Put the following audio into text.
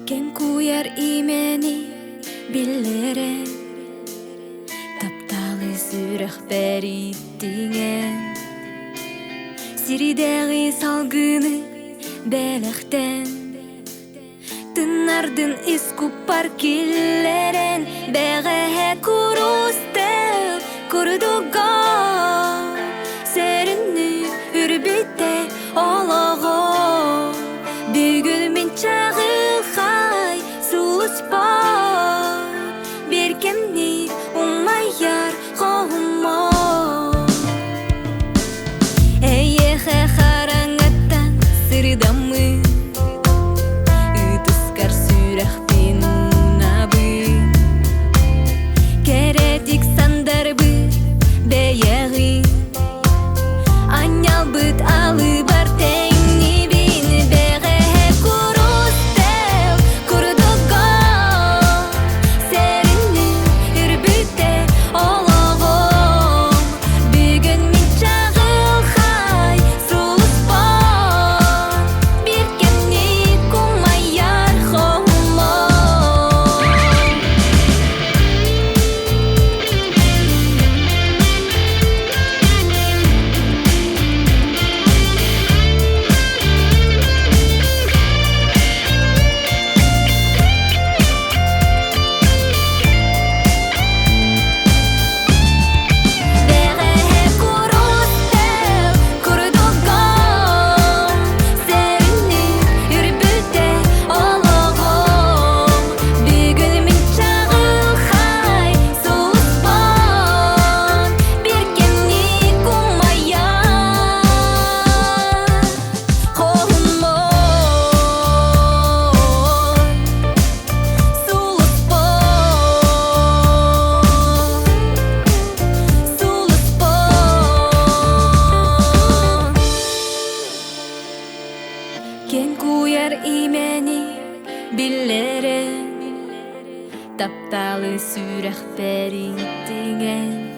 Кен куяр имени биллерен, тапталы сүрэх бериттingen. Сиридеги салгыны белехтен, тыннардын искуппар киллерен, беге курустел курдуга, серинни үрбите олого, бүгүл мен чагылхай сулуспа, беркемни умайяр хоумо. Эйехе хараңаттан сырдамы, ытыскар сүрэх пинунабы, кередик сандарбы беяғы, анялбыт алы бар теңни бин, беге курустел курдуга, серинни үрбүте ологом, бүгүн мен чагылхай сулуспан, биркемни кумаяр хоумо. Беге курустел курдуга, серинни үрбүте ологом, бүгүн мен чагылхай сулуспан, биркемни кумаяр хоумо. Кен куяр имени биллерен, тапталы сүрэх бериттingen.